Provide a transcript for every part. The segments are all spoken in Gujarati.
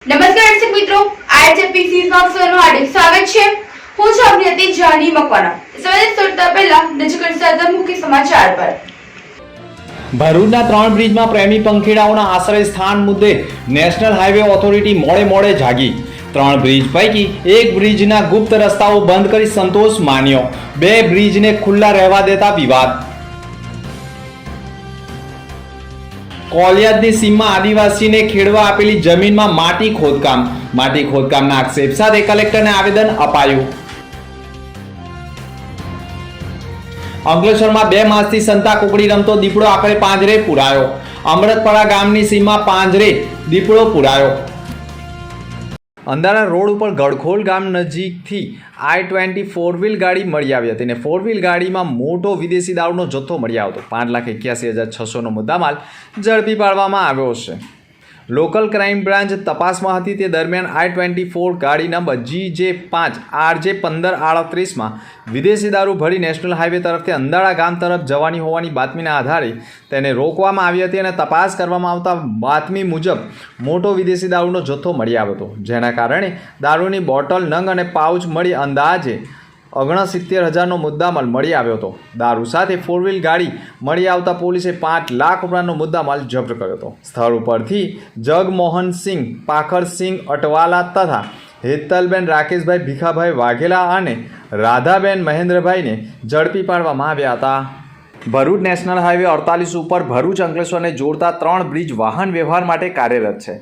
નમસ્કાર દર્શક મિત્રો, આઈએચએપી સીઝન નું હાર્દિક સ્વાગત છે। હું છું અભિનેત્રી જાની મકવાણા। સવારે સુરતા પહેલા નજર કરતા મુખ્ય સમાચાર પર। ભરૂચના 3 બ્રિજમાં પ્રેમી પંખીડાઓના આશ્રય સ્થાન મુદ્દે નેશનલ હાઈવે ઓથોરિટી મોડે જાગી। 3 બ્રિજ પૈકી એક બ્રિજના ગુપ્ત રસ્તાઓ બંધ કરી સંતોષ માન્યો। 2 બ્રિજને ખુલ્લા રહેવા દેતા વિવાદ। કોલિયાદની સીમમાં આદિવાસીને ખેડવા આપેલી જમીનમાં માટી ખોદકામના આક્ષેપ સાથે કલેક્ટરને આવેદન અપાયું। અંકલેશ્વરમાં 2 માસથી સંતા કુકડી રમતો દીપડો આખરે પાંજરે પુરાયો। અમૃતપરા ગામની સીમમાં પાંજરે દીપડો પુરાયો। અંધારા રોડ ઉપર ગડખોલ ગામ નજીકથી I-20 4 ગાડી મળી આવી હતી અને 4 ગાડીમાં મોટો વિદેશી દારૂનો જથ્થો મળી આવ્યો હતો। 5,81,600નો મુદ્દામાલ ઝડપી પાડવામાં આવ્યો છે। લોકલ ક્રાઇમ બ્રાન્ચ તપાસમાં હતી તે દરમિયાન I-20 4 ગાડી નંબર GJ5RJ1538માં વિદેશી દારૂ ભરી નેશનલ હાઈવે તરફથી અંધારા ગામ તરફ જવાની હોવાની બાતમીના આધારે તેને રોકવામાં આવી હતી અને તપાસ કરવામાં આવતા બાતમી મુજબ મોટો વિદેશી દારૂનો જથ્થો મળી આવ્યો હતો, જેના કારણે દારૂની બોટલ, નંગ અને પાઉચ મળી અંદાજે 69,000નો મુદ્દામાલ મળી આવ્યો હતો। દારૂ સાથે 4 ગાડી મળી આવતા પોલીસે 5 લાખ રૂપિયાનો મુદ્દામાલ જપ્ત કર્યો હતો। સ્થળ ઉપરથી જગમોહનસિંહ પાખરસિંહ અટવાલા તથા હેતલબેન રાકેશભાઈ ભીખાભાઈ વાઘેલા અને રાધાબેન મહેન્દ્રભાઈને ઝડપી પાડવામાં આવ્યા હતા। ભરૂચ નેશનલ હાઈવે 48 ઉપર ભરૂચ અંકલેશ્વરને જોડતા 3 બ્રિજ વાહન વ્યવહાર માટે કાર્યરત છે,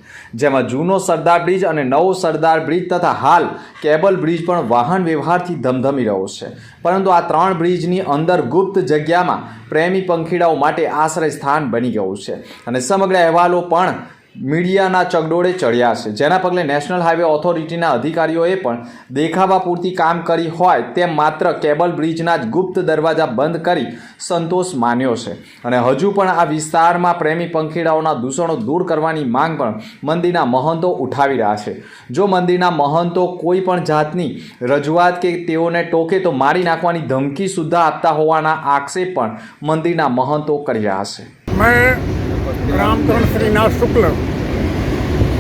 જેમાં જૂનો સરદાર બ્રિજ અને નવો સરદાર બ્રિજ તથા હાલ કેબલ બ્રિજ પણ વાહન વ્યવહારથી ધમધમી રહ્યો છે। પરંતુ આ 3 બ્રિજની અંદર ગુપ્ત જગ્યામાં પ્રેમી પંખીડાઓ માટે આશ્રય સ્થાન બની ગયું છે અને સમગ્ર અહેવાલો પણ મીડિયાના ચગડોળે ચડ્યા છે, જેના પગલે નેશનલ હાઈવે ઓથોરિટીના અધિકારીઓએ પણ દેખાવા પૂરતી કામ કરી હોય તેમ માત્ર કેબલ બ્રિજના જ ગુપ્ત દરવાજા બંધ કરી સંતોષ માન્યો છે અને હજુ પણ આ વિસ્તારમાં પ્રેમી પંખીડાઓના દૂષણો દૂર કરવાની માંગ પણ મંદિરના મહંતો ઉઠાવી રહ્યા છે। જો મંદિરના મહંતો કોઈ પણ જાતની રજૂઆત કે તેઓને ટોકે તો મારી નાખવાની ધમકી સુદ્ધા આપતા હોવાના આક્ષેપ પણ મંદિરના મહંતો કરી રહ્યા છે। रामकरण श्रीनाथ शुक्ल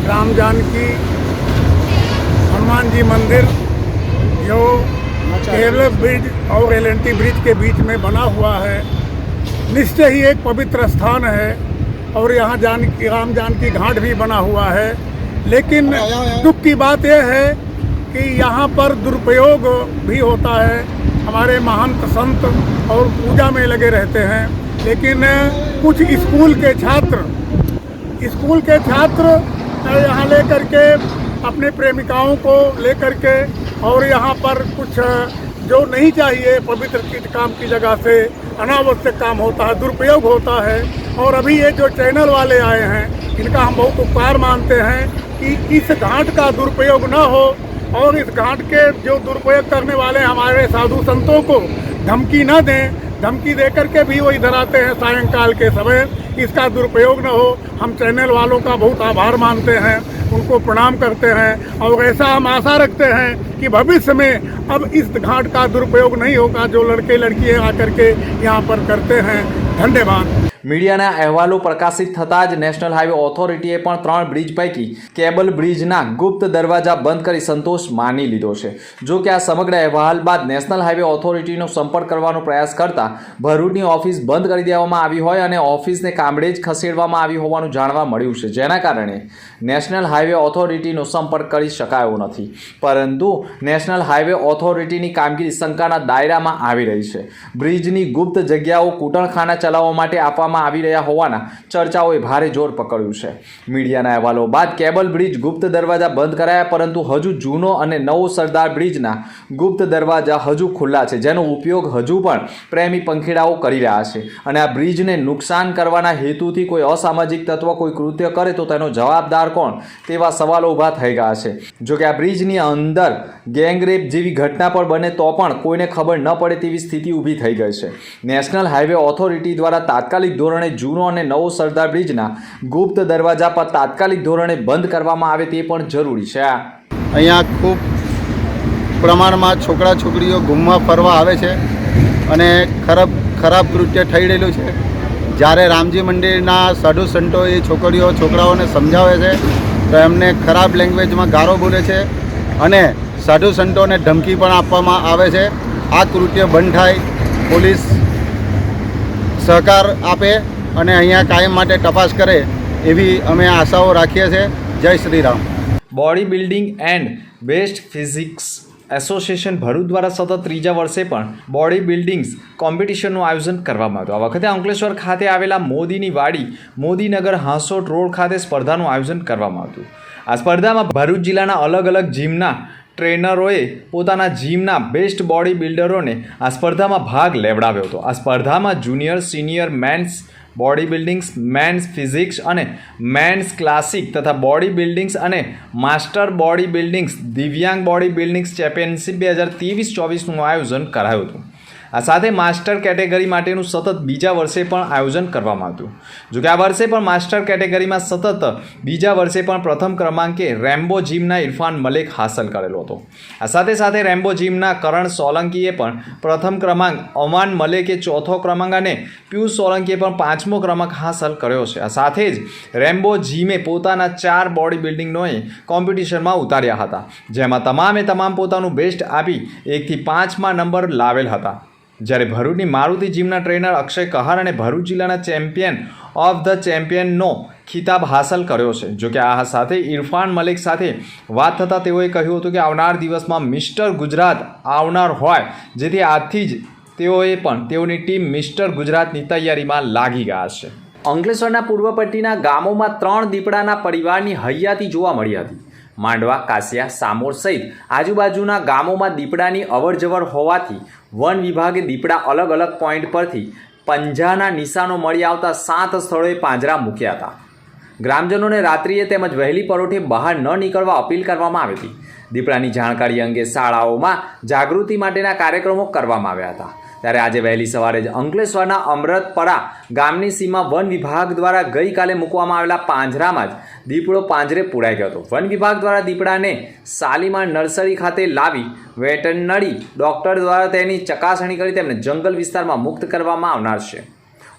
राम जानकी हनुमान जी मंदिर जो केरल ब्रिज और LNT ब्रिज के बीच में बना हुआ है, निश्चय ही एक पवित्र स्थान है और यहाँ राम जानकी घाट भी बना हुआ है। लेकिन दुख की बात यह है कि यहाँ पर दुरुपयोग भी होता है। हमारे महंत संत और पूजा में लगे रहते हैं, लेकिन कुछ स्कूल के छात्र यहाँ लेकर के अपने प्रेमिकाओं को लेकर के और यहाँ पर कुछ जो नहीं चाहिए पवित्र काम की जगह से अनावश्यक काम होता है, दुरुपयोग होता है। और अभी ये जो चैनल वाले आए हैं, इनका हम बहुत उपकार मानते हैं कि इस घाट का दुरुपयोग न हो और इस घाट के जो दुरुपयोग करने वाले हमारे साधु संतों को धमकी न दें। धमकी देकर के भी वो इधर आते हैं सायंकाल के समय, इसका दुरुपयोग न हो। हम चैनल वालों का बहुत आभार मानते हैं, उनको प्रणाम करते हैं और ऐसा हम आशा रखते हैं कि भविष्य में अब इस घाट का दुरुपयोग नहीं होगा जो लड़के लड़कियाँ आकर के यहाँ पर करते हैं। धन्यवाद। મીડિયાના અહેવાલો પ્રકાશિત થતાં જ નેશનલ હાઈવે ઓથોરિટીએ પણ 3 બ્રિજ પૈકી કેબલ બ્રિજના ગુપ્ત દરવાજા બંધ કરી સંતોષ માની લીધો છે। જો કે આ સમગ્ર અહેવાલ બાદ નેશનલ હાઈવે ઓથોરિટીનો સંપર્ક કરવાનો પ્રયાસ કરતા ભરૂચની ઓફિસ બંધ કરી દેવામાં આવી હોય અને ઓફિસને કામડે જ ખસેડવામાં આવી હોવાનું જાણવા મળ્યું છે, જેના કારણે નેશનલ હાઈવે ઓથોરિટીનો સંપર્ક કરી શકાયો નથી। પરંતુ નેશનલ હાઈવે ઓથોરિટીની કામગીરી શંકાના દાયરામાં આવી રહી છે। બ્રિજની ગુપ્ત જગ્યાઓ કૂટણખાના ચલાવવા માટે આપવામાં આવી રહ્યા હોવાના ચર્ચાઓએ ભારે જોર પકડ્યું છે। મીડિયાના અહેવાલો બાદ કેબલ બ્રિજ ગુપ્ત દરવાજા બંધ કરાયા, પરંતુ હજુ જૂનો અને નવો સરદાર બ્રિજના ગુપ્ત દરવાજા હજુ ખુલ્લા છે, જેનો ઉપયોગ હજુ પણ પ્રેમી પંખીડાઓ કરી રહ્યા છે અને આ બ્રિજને નુકસાન કરવાના હેતુથી કોઈ અસામાજિક તત્વ કોઈ કૃત્ય કરે તો તેનો જવાબદાર કોણ તેવા સવાલો ઊભા થઈ ગયા છે। જો કે આ બ્રિજની અંદર ગેંગરેપ જેવી ઘટના પણ બને તો પણ કોઈને ખબર ન પડે તેવી સ્થિતિ ઊભી થઈ ગઈ છે। નેશનલ હાઈવે ઓથોરિટી દ્વારા તાત્કાલિક ધોરણે જૂનો અને નવો સરદાર બ્રિજના ગુપ્ત દરવાજા પર તાત્કાલિક ધોરણે બંધ કરવામાં આવે તે પણ જરૂરી છે। અહીંયા ખૂબ પ્રમાણમાં છોકરા છોકરીઓ ઘૂમવા ફરવા આવે છે અને ખરાબ કૃત્ય થઈ રહેલું છે। જ્યારે રામજી મંદિરના સાધુ સંતો એ છોકરાઓને સમજાવે છે તો એમને ખરાબ લેંગ્વેજમાં ગારો બોલે છે અને સાધુ સંતોને ધમકી પણ આપવામાં આવે છે. આ કૃત્ય બંધ થાય, પોલીસ સહકાર આપે અને અહીંયા કાયમ માટે તપાસ કરે એવી અમે આશાઓ રાખીએ છીએ. જય Shri Ram. Body building and best physics association Bharuch દ્વારા સતત ત્રીજા વર્ષે પણ બોડી બિલ્ડિંગ્સ કોમ્પિટિશનનું આયોજન કરવામાં આવ્યું. આ વખતે અંકલેશ્વર ખાતે આવેલા મોદીની વાડી મોદીનગર હાંસોટ રોડ ખાતે સ્પર્ધાનું આયોજન કરવામાં આવ્યું. આ સ્પર્ધામાં ભરૂચ જિલ્લાના અલગ અલગ જીમના ટ્રેનરોએ પોતાના જીમના બેસ્ટ બોડી બિલ્ડરોને આ સ્પર્ધામાં ભાગ લેવડાવ્યો હતો. આ સ્પર્ધામાં junior, senior, men's body buildings, men's physics અને મેન્સ ક્લાસિક તથા બોડી બિલ્ડિંગ્સ અને માસ્ટર બોડી બિલ્ડિંગ્સ દિવ્યાંગ બોડી બિલ્ડિંગ્સ ચેમ્પિયનશિપ 2023-24નું આયોજન કરાયું હતું. આ સાથે માસ્ટર કેટેગરી માટેનું સતત બીજા વર્ષે પણ આયોજન કરવામાં હતું. જોકે આ વર્ષે પણ માસ્ટર કેટેગરીમાં સતત બીજા વર્ષે પણ પ્રથમ ક્રમાંકે રેમ્બો જીમના ઇરફાન મલેક હાંસલ કરેલો હતો. આ સાથે સાથે રેમ્બો જીમના કરણ સોલંકીએ પણ પ્રથમ ક્રમાંક, અમાન મલેકે ચોથો ક્રમાંક અને પિયુષ સોલંકીએ પણ 5મો ક્રમાંક હાંસલ કર્યો છે. આ સાથે જ રેમ્બો જીમે પોતાના 4 બોડી બિલ્ડિંગનોએ કોમ્પિટિશનમાં ઉતાર્યા હતા, જેમાં તમામે તમામ પોતાનું બેસ્ટ આપી 1થી 5મા નંબર લાવેલ હતા. જ્યારે ભરૂચની મારુતિ જીમના ટ્રેનર અક્ષય કહાર અને ભરૂચ જિલ્લાના ચેમ્પિયન ઓફ ધ ચેમ્પિયનનો ખિતાબ હાંસલ કર્યો છે. જોકે આ સાથે ઇરફાન મલિક સાથે વાત થતાં તેઓએ કહ્યું હતું કે આવનાર દિવસમાં મિસ્ટર ગુજરાત આવનાર હોય, જેથી આજથી જ તેઓએ પણ તેઓની ટીમ મિસ્ટર ગુજરાતની તૈયારીમાં લાગી ગયા છે. અંકલેશ્વરના પૂર્વ પટ્ટીના ગામોમાં 3 દીપડાના પરિવારની હૈયાતી જોવા મળી હતી. માંડવા, કાસિયા, સામોર સહિત આજુબાજુના ગામોમાં દીપડાની અવરજવર હોવાથી વન વિભાગે દીપડા અલગ અલગ પોઈન્ટ પરથી પંજાના નિશાનો મળી આવતા 7 સ્થળોએ પાંજરા મૂક્યા હતા. ગ્રામજનોને રાત્રિએ તેમજ વહેલી પરોઠે બહાર ન નીકળવા અપીલ કરવામાં આવી હતી. દીપડાની જાણકારી અંગે શાળાઓમાં જાગૃતિ માટેના કાર્યક્રમો કરવામાં આવ્યા હતા. ત્યારે આજે વહેલી સવારે જ અંકલેશ્વરના અમૃતપરા ગામની સીમા વન વિભાગ દ્વારા ગઈકાલે મૂકવામાં આવેલા પાંજરામાં જ દીપડો પાંજરે પુરાઈ ગયો હતો. વન વિભાગ દ્વારા દીપડાને શાલીમાર નર્સરી ખાતે લાવી વેટરનરી ડૉક્ટર દ્વારા તેની ચકાસણી કરી તેમને જંગલ વિસ્તારમાં મુક્ત કરવામાં આવનાર છે.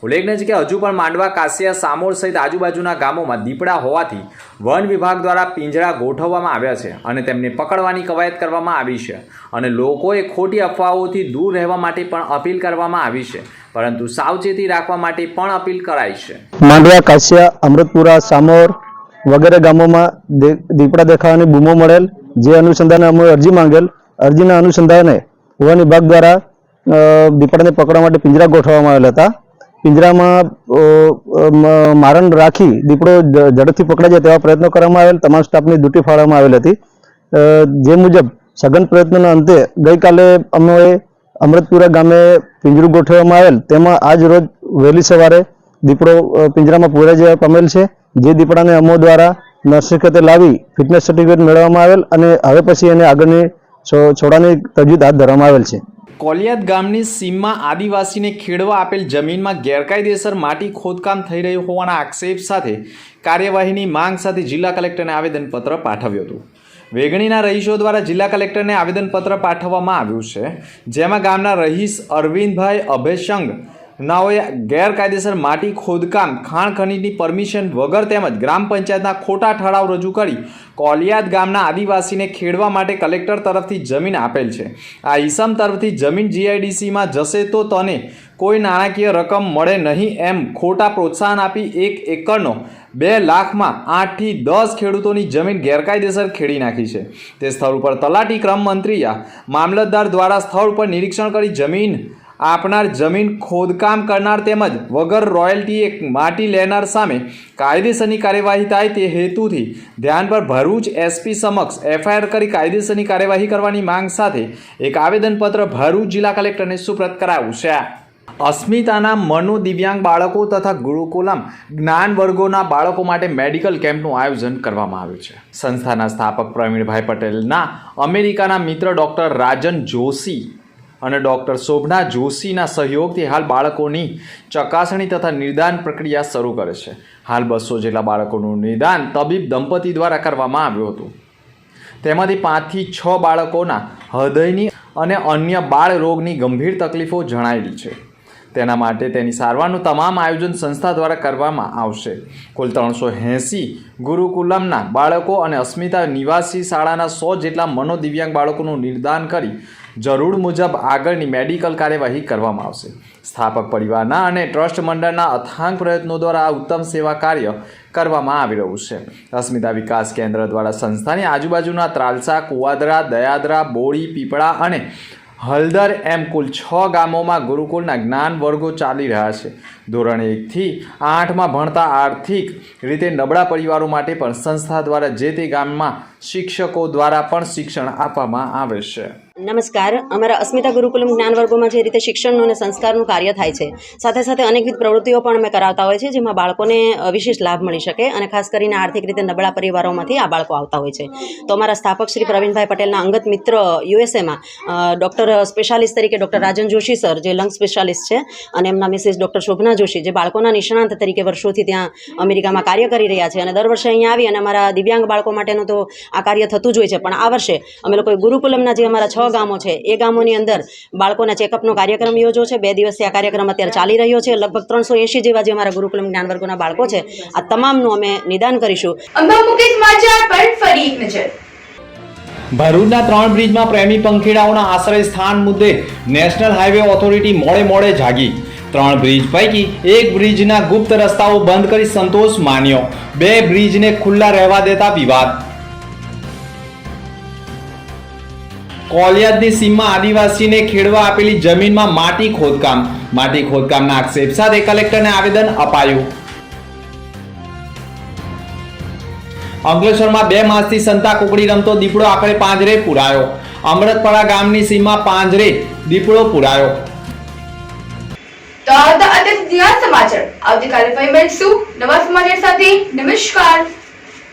ઉલ્લેખનીય છે કે હજુ પણ માંડવા, કાસિયા, સામોર સહિત આજુબાજુના ગામોમાં દીપડા હોવાથી વન વિભાગ દ્વારા પિંજરા ગોઠવવામાં આવ્યા છે અને તેમને પકડવાની કવાયત કરવામાં આવી છે અને લોકોએ ખોટી અફવાઓથી દૂર રહેવા માટે પણ અપીલ કરવામાં આવી છે, પરંતુ સાવચેતી રાખવા માટે પણ અપીલ કરાઈ છે. માંડવા, કાસિયા, અમૃતપુરા, સામોર વગેરે ગામોમાં દીપડા દેખાવાની બૂમો મળેલ, જે અનુસંધાને અમે અરજી માંગેલ. અરજીના અનુસંધાને વન વિભાગ દ્વારા દીપડાને પકડવા માટે પિંજરા ગોઠવવામાં આવેલા હતા. પિંજરામાં મારણ રાખી દીપડો ઝડપથી પકડાઈ જાય તેવા પ્રયત્નો કરવામાં આવેલ. તમામ સ્ટાફની ડ્યુટી ફાળવવામાં આવેલ હતી. જે મુજબ સઘન પ્રયત્નોના અંતે ગઈકાલે અમે અમૃતપુરા ગામે પિંજરું ગોઠવવામાં આવેલ. તેમાં આજ રોજ વહેલી સવારે દીપડો પિંજરામાં પૂરાઈ જવા પામેલ છે. જે દીપડાને અમો દ્વારા નર્સરી ખાતે લાવી ફિટનેસ સર્ટિફિકેટ મેળવવામાં આવેલ અને હવે પછી એને આગળની છોડાની તજવીજ હાથ ધરવામાં આવેલ છે. કોલિયાદ ગામની સીમમાં આદિવાસીને ખેડવા આપેલ જમીનમાં ગેરકાયદેસર માટી ખોદકામ થઈ રહ્યું હોવાના આક્ષેપ સાથે કાર્યવાહીની માંગ સાથે જિલ્લા કલેક્ટરને આવેદનપત્ર પાઠવ્યું હતું. વેગણીના રહીશો દ્વારા જિલ્લા કલેક્ટરને આવેદનપત્ર પાઠવવામાં આવ્યું છે, જેમાં ગામના રહીશ અરવિંદભાઈ અભયશંગ નાઓએ ગેરકાયદેસર માટી ખોદકામ, ખાણ ખનીજની પરમિશન વગર તેમજ ગ્રામ પંચાયતના ખોટા ઠરાવ રજૂ કરી કોલિયાદ ગામના આદિવાસીને ખેડવા માટે કલેક્ટર તરફથી જમીન આપેલ છે. આ ઈસમ તરફથી જમીન જીઆઈડીસીમાં જશે તો તને કોઈ નાણાકીય રકમ મળે નહીં એમ ખોટા પ્રોત્સાહન આપી 1 એકરનો 2 લાખમાં 8 થી 10 ખેડૂતોની જમીન ગેરકાયદેસર ખેડી નાખી છે. તે સ્થળ ઉપર તલાટી ક્રમ મંત્રીયા મામલતદાર દ્વારા સ્થળ પર નિરીક્ષણ કરી જમીન આપનાર, જમીન ખોદકામ કરનાર તેમજ વગર રોયલ્ટીએ માટી લેનાર સામે કાયદેસરની કાર્યવાહી થાય તે હેતુથી ધ્યાન પર ભરૂચ એસપી સમક્ષ એફઆઈઆર કરી કાયદેસરની કાર્યવાહી કરવાની માંગ સાથે એક આવેદનપત્ર ભરૂચ જિલ્લા કલેક્ટરને સુપ્રત કરાયું છે. અસ્મિતાના મનોદિવ્યાંગ બાળકો તથા ગુરુકુલમ જ્ઞાન વર્ગોના બાળકો માટે મેડિકલ કેમ્પનું આયોજન કરવામાં આવ્યું છે. સંસ્થાના સ્થાપક પ્રવીણભાઈ પટેલના અમેરિકાના મિત્ર ડૉક્ટર રાજન જોશી અને ડૉક્ટર શોભના જોશીના સહયોગથી હાલ બાળકોની ચકાસણી તથા નિદાન પ્રક્રિયા શરૂ કરે છે. હાલ 200 જેટલા બાળકોનું નિદાન તબીબ દંપતી દ્વારા કરવામાં આવ્યું હતું. તેમાંથી 5 થી 6 બાળકોના હૃદયની અને અન્ય બાળ રોગની ગંભીર તકલીફો જણાયેલી છે. તેના માટે તેની સારવારનું તમામ આયોજન સંસ્થા દ્વારા કરવામાં આવશે. કુલ 380 ગુરુકુલમના બાળકો અને અસ્મિતા નિવાસી શાળાના 100 જેટલા મનોદિવ્યાંગ બાળકોનું નિદાન કરી જરૂર મુજબ આગળની મેડિકલ કાર્યવાહી કરવામાં આવશે. સ્થાપક પરિવારના અને ટ્રસ્ટ મંડળના અથાગ પ્રયત્નો દ્વારા આ ઉત્તમ સેવા કાર્ય કરવામાં આવી રહ્યું છે. અસ્મિતા વિકાસ કેન્દ્ર દ્વારા સંસ્થાની આજુબાજુના ત્રાલસા, કુવાદરા, દયાદરા, બોડી, પીપળા અને હલદર એમ કુલ 6 ગામોમાં ગુરુકુળના જ્ઞાન વર્ગો ચાલી રહ્યા છે. ધોરણ 1 થી 8માં ભણતા આર્થિક રીતે નબળા પરિવારો માટે પણ સંસ્થા દ્વારા જે તે ગામમાં શિક્ષકો દ્વારા પણ શિક્ષણ આપવામાં આવે છે. નમસ્કાર. અમારા અસ્મિતા ગુરુકુલમ જ્ઞાન વર્ગોમાં જે રીતે શિક્ષણનું અને સંસ્કારનું કાર્ય થાય છે, સાથે સાથે અનેકવિધ પ્રવૃત્તિઓ પણ અમે કરાવતા હોય છે, જેમાં બાળકોને વિશેષ લાભ મળી શકે અને ખાસ કરીને આર્થિક રીતે નબળા પરિવારોમાંથી આ બાળકો આવતા હોય છે. તો અમારા સ્થાપક શ્રી પ્રવીણભાઈ પટેલના અંગત મિત્ર યુએસએમાં ડૉક્ટર સ્પેશિયાલિસ્ટ તરીકે ડૉક્ટર રાજન જોશી સર, જે લંગ સ્પેશિયાલિસ્ટ છે, અને એમના મિસિસ ડૉક્ટર શોભના જોશી, જે બાળકોના નિષ્ણાંત તરીકે વર્ષોથી ત્યાં અમેરિકામાં કાર્ય કરી રહ્યા છે અને દર વર્ષે અહીંયા આવી અને અમારા દિવ્યાંગ બાળકો માટેનું તો આ કાર્ય થતું જ હોય છે. પણ આ વર્ષે અમે લોકોએ ગુરુકુલમના જે અમારા 6 ગામો છે એ ગામોની અંદર બાળકોના ચેકઅપનો કાર્યક્રમ યોજ્યો છે. 2 દિવસથી આ કાર્યક્રમ અત્યારે ચાલી રહ્યો છે. લગભગ 380 જેવા જે અમારા ગુરુકુલમ જ્ઞાન વર્ગોના બાળકો છે, આ તમામનું અમે નિદાન કરીશું. અંબા મુકેશ સમાચાર પર ફરી એક નજર. ભરૂચના 3 બ્રિજમાં પ્રેમી પંખીડાઓના આશ્રય સ્થાન મુદ્દે નેશનલ હાઈવે ઓથોરિટી મોડે જાગી. 3 બ્રિજ પૈકી એક બ્રિજના ગુપ્ત રસ્તાઓ બંધ કરી સંતોષ માન્યો. 2 બ્રિજને ખુલ્લા રહેવા દેતા વિવાદ. કોલિયાદની સીમમાં આદિવાસીને ખેડવા આપેલી જમીનમાં માટી ખોદકામના આક્ષેપ સાથે કલેક્ટરને આવેદન અપાયું. અંકલેશ્વરમાં 2 માસથી સંતા કુકડી રમતો દીપડો આખરે પાંજરે પુરાયો. અમૃતપરા ગામની સીમમાં પાંજરે દીપડો પુરાયો. તો આ હતા અત્યાર સુધીના સમાચાર. આવતીકાલે ફરી મળીશું નવા સમાચાર સાથે. નમસ્કાર.